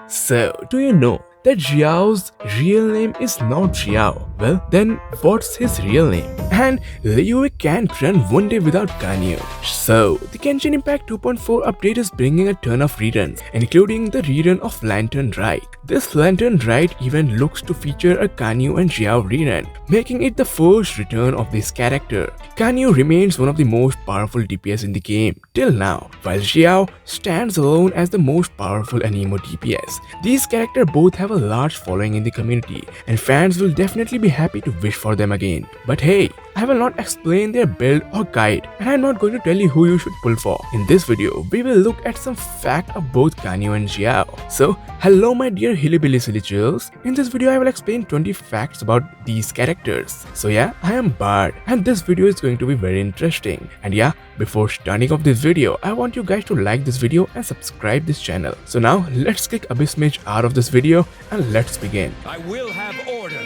So, do you know that Xiao's real name is not Xiao? Well, then what's his real name? And Liu can't run one day without Ganyu. So, the Genshin Impact 2.4 update is bringing a ton of reruns, including the rerun of Lantern Rite. This Lantern Rite event looks to feature a Ganyu and Xiao rerun, making it the first return of this character. Ganyu remains one of the most powerful DPS in the game till now, while Xiao stands alone as the most powerful Anemo DPS. These characters both have a large following in the community, and fans will definitely be happy to wish for them again. But hey, I will not explain their build or guide, and I am not going to tell you who you should pull for. In this video, we will look at some fact of both Ganyu and Xiao. So, hello my dear Hillybilly Silly Chills. In this video, I will explain 20 facts about these characters. So yeah, I am Bard, and this video is going to be very interesting. And yeah, before starting off this video, I want you guys to like this video and subscribe this channel. So now, let's kick Abyssmage out of this video and let's begin. I will have order.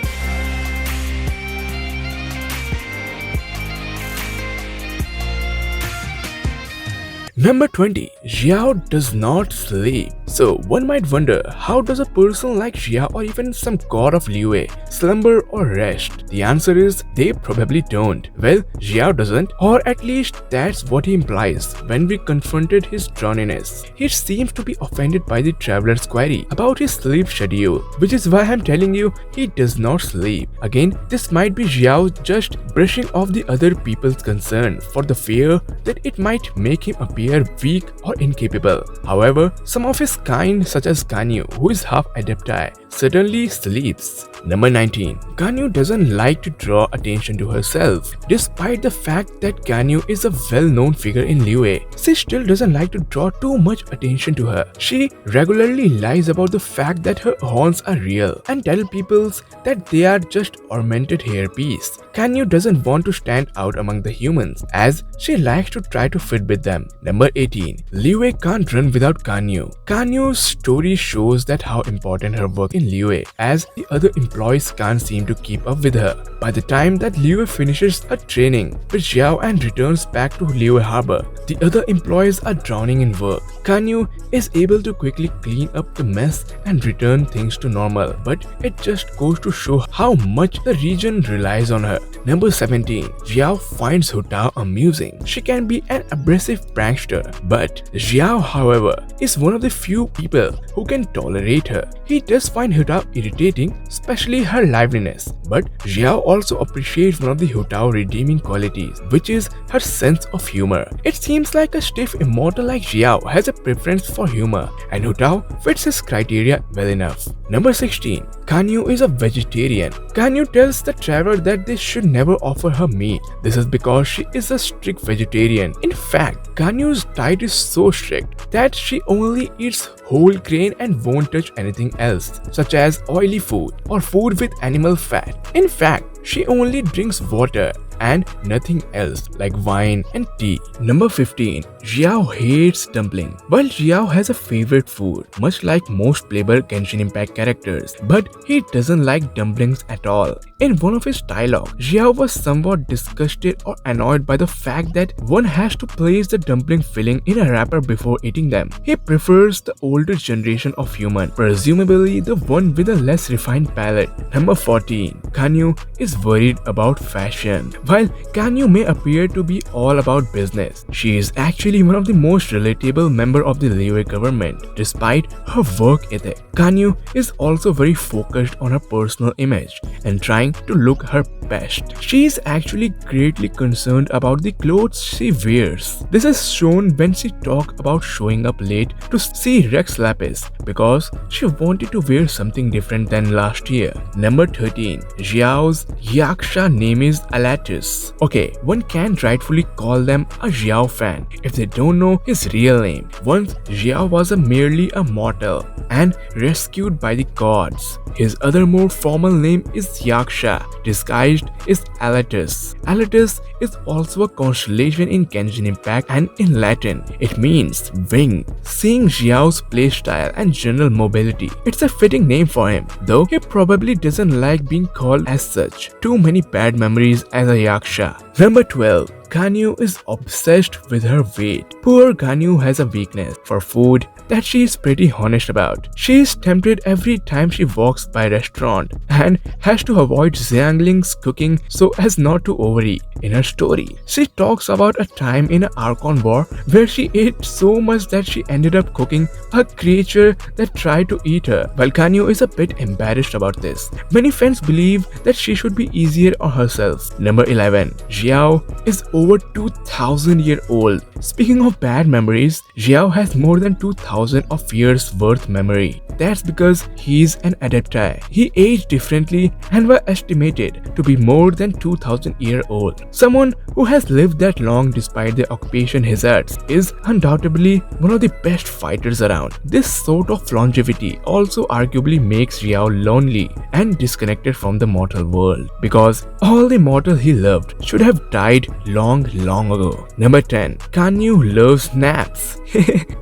Number 20. Xiao does not sleep. So one might wonder, how does a person like Xiao or even some god of Liyue slumber or rest? The answer is, they probably don't. Well, Xiao doesn't, or at least that's what he implies when we confronted his drowniness. He seems to be offended by the traveler's query about his sleep schedule, which is why I'm telling you he does not sleep. Again, this might be Xiao just brushing off the other people's concern for the fear that it might make him appear weak or incapable. However, some of his kind, such as Ganyu, who is half Adepti, certainly sleeps. Number 19. Ganyu doesn't like to draw attention to herself. Despite the fact that Ganyu is a well-known figure in Liyue, she still doesn't like to draw too much attention to her. She regularly lies about the fact that her horns are real and tell people that they are just ornamented hairpiece. Ganyu doesn't want to stand out among the humans, as she likes to try to fit with them. Number 18. Liyue can't run without Ganyu. Ganyu's story shows that how important her work in Liyue, as the other employees can't seem to keep up with her. By the time that Liyue finishes a training with Xiao and returns back to Liyue Harbor, the other employees are drowning in work. Ganyu is able to quickly clean up the mess and return things to normal, but it just goes to show how much the region relies on her. Number 17. Xiao finds Hutao amusing. She can be an abrasive prankster, but Xiao, however, is one of the few people who can tolerate her. He does find Hutao irritating, especially her liveliness, but Xiao also appreciates one of the Hutao redeeming qualities, which is her sense of humor. It seems like a stiff immortal like Xiao has a preference for humor, and Hutao fits his criteria well enough. Number 16. Ganyu is a vegetarian. Ganyu tells the traveler that they should never offer her meat. This is because she is a strict vegetarian. In fact, Ganyu's diet is so strict that she only eats whole grain and won't touch anything else, such as oily food or food with animal fat. In fact, she only drinks water and nothing else like wine and tea. Number 15. Xiao hates dumpling. While Xiao has a favorite food, much like most playable Genshin Impact characters, but he doesn't like dumplings at all. In one of his dialogue, Xiao was somewhat disgusted or annoyed by the fact that one has to place the dumpling filling in a wrapper before eating them. He prefers the older generation of human, presumably the one with a less refined palate. Number 14. Ganyu is worried about fashion. While Ganyu may appear to be all about business, she is actually one of the most relatable members of the Liyue government. Despite her work ethic, Ganyu is also very focused on her personal image and trying to look her best. She is actually greatly concerned about the clothes she wears. This is shown when she talks about showing up late to see Rex Lapis because she wanted to wear something different than last year. Number 13. Xiao's Yaksha name is Alatus. Okay, one can rightfully call them a Xiao fan if they don't know his real name. Once, Xiao was merely a mortal and rescued by the gods. His other more formal name is Yaksha, disguised as Alatus. Alatus is also a constellation in Genshin Impact, and in Latin, it means wing. Seeing Xiao's playstyle and general mobility, it's a fitting name for him, though he probably doesn't like being called as such. Too many bad memories as a Yaksha. Number 12. Ganyu is obsessed with her weight. Poor Ganyu has a weakness for food that she is pretty honest about. She is tempted every time she walks by a restaurant and has to avoid Xiangling's cooking so as not to overeat. In her story, she talks about a time in an Archon war where she ate so much that she ended up cooking a creature that tried to eat her. While Ganyu is a bit embarrassed about this, many fans believe that she should be easier on herself. Number 11. Xiao is over 2000 years old. Speaking of bad memories, Xiao has more than 2000 of years worth memory. That's because he's an adepti. He aged differently and was estimated to be more than 2000 years old. Someone who has lived that long despite their occupation hazards is undoubtedly one of the best fighters around. This sort of longevity also arguably makes Xiao lonely and disconnected from the mortal world, because all the mortal he loved should have died long ago. Number 10. Ganyu loves naps.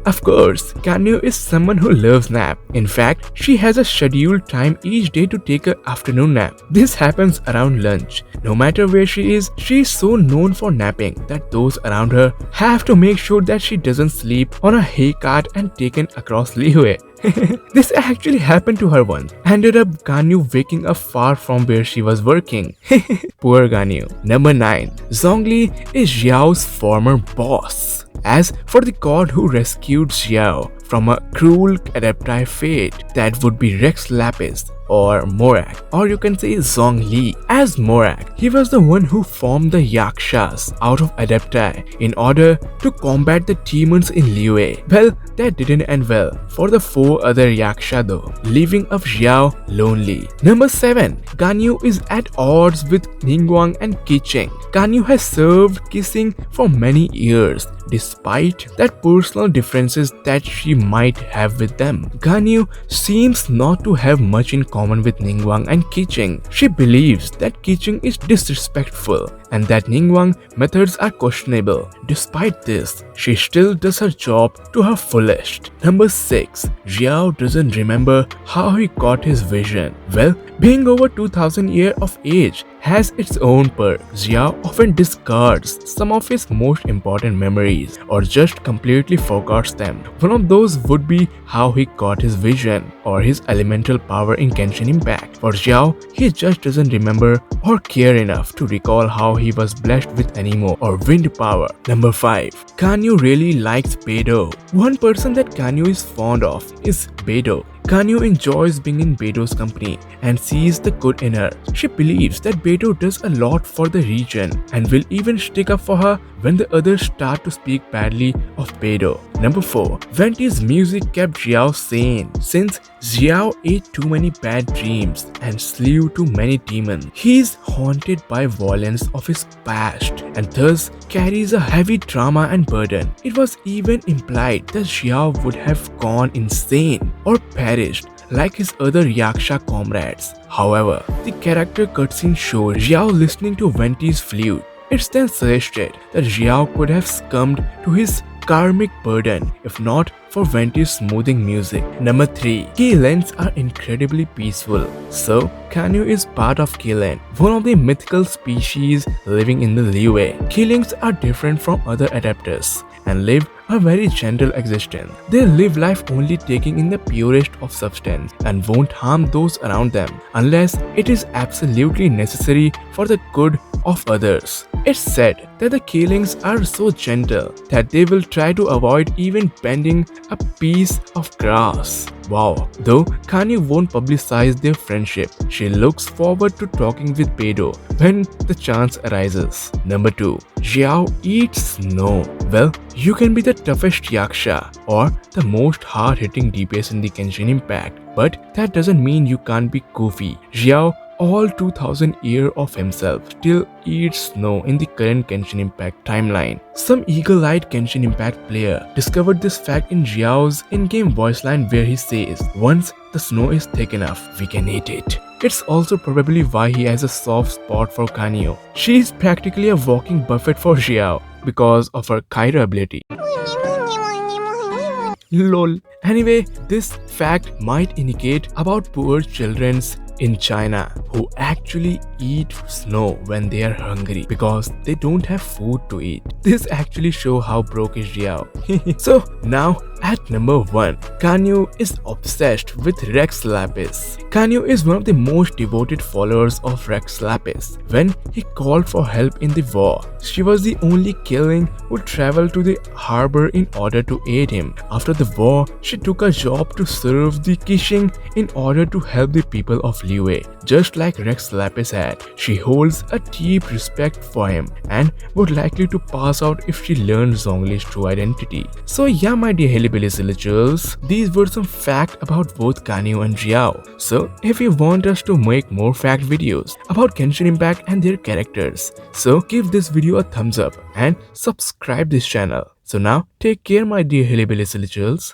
Of course, Ganyu is someone who loves nap. In fact, she has a scheduled time each day to take an afternoon nap. This happens around lunch. No matter where she is so known for napping that those around her have to make sure that she doesn't sleep on a hay cart and taken across Liyue. This actually happened to her once. Ended up Ganyu waking up far from where she was working. Poor Ganyu. Number 9. Zhongli is Xiao's former boss. As for the god who rescued Xiao from a cruel adepti fate, that would be Rex Lapis or Morak, or you can say Zhongli. As Morak, he was the one who formed the Yakshas out of adepti in order to combat the demons in Liyue. Well, that didn't end well for the 4 other Yaksha though, leaving of Xiao lonely. Number 7. Ganyu is at odds with Ningguang and Keqing. Ganyu has served Kissing for many years, despite that personal differences that she might have with them. Ganyu seems not to have much in common with Ningguang and Keqing. She believes that Keqing is disrespectful and that Ningguang methods are questionable. Despite this, she still does her job to her fullest. Number 6. Xiao doesn't remember how he got his vision. Well, being over 2000 years of age has its own perk. Xiao often discards some of his most important memories or just completely forgets them. One of those would be how he got his vision or his elemental power in Genshin Impact. For Xiao, he just doesn't remember or care enough to recall how he was blessed with anemo or wind power. Number 5. Ganyu really likes Beidou. One person that Ganyu is fond of is Beidou. Ganyu enjoys being in Beidou's company and sees the good in her. She believes that Beidou does a lot for the region and will even stick up for her when the others start to speak badly of Beidou. Number 4. Venti's music kept Xiao sane since Xiao ate too many bad dreams and slew too many demons. He is haunted by violence of his past and thus carries a heavy trauma and burden. It was even implied that Xiao would have gone insane or perished like his other Yaksha comrades. However, the character cutscene showed Xiao listening to Venti's flute. It's then suggested that Xiao could have succumbed to his karmic burden if not for Venti's smoothing music. Number 3. Keylens are incredibly peaceful. So, Ganyu is part of Keylen, one of the mythical species living in the Liyue. Keylens are different from other adapters and live a very gentle existence. They live life only taking in the purest of substance and won't harm those around them unless it is absolutely necessary for the good of others. It's said that the Keylings are so gentle that they will try to avoid even bending a piece of grass. Wow. Though Ganyu won't publicize their friendship, she looks forward to talking with Beidou when the chance arises. Number 2. Xiao eats snow. Well, you can be the toughest Yaksha or the most hard-hitting DPS in the Genshin Impact, but that doesn't mean you can't be goofy. Xiao, all 2000 years of himself, still eats snow in the current Genshin Impact timeline. Some eagle-eyed Genshin Impact player discovered this fact in Xiao's in-game voice line where he says, "Once the snow is thick enough, we can eat it." It's also probably why he has a soft spot for Ganyu. She is practically a walking buffet for Xiao because of her Kyra ability. Lol. Anyway, this fact might indicate about poor children's in China who actually eat snow when they are hungry because they don't have food to eat. This actually show how broke is Xiao. So now at number 1, Kanyu is obsessed with Rex Lapis. Kanyu is one of the most devoted followers of Rex Lapis. When he called for help in the war, she was the only killing who traveled to the harbor in order to aid him. After the war, she took a job to serve the Qixing in order to help the people of Liyue. Just like Rex Lapis had, she holds a deep respect for him and would likely to pass out if she learned Zhongli's true identity. So yeah, my dear Hillbilly Villagers, these were some facts about both Kanyu and Xiao. So if you want us to make more fact videos about Genshin Impact and their characters, so give this video a thumbs up and subscribe this channel. So now take care, my dear Hillbilly Villagers.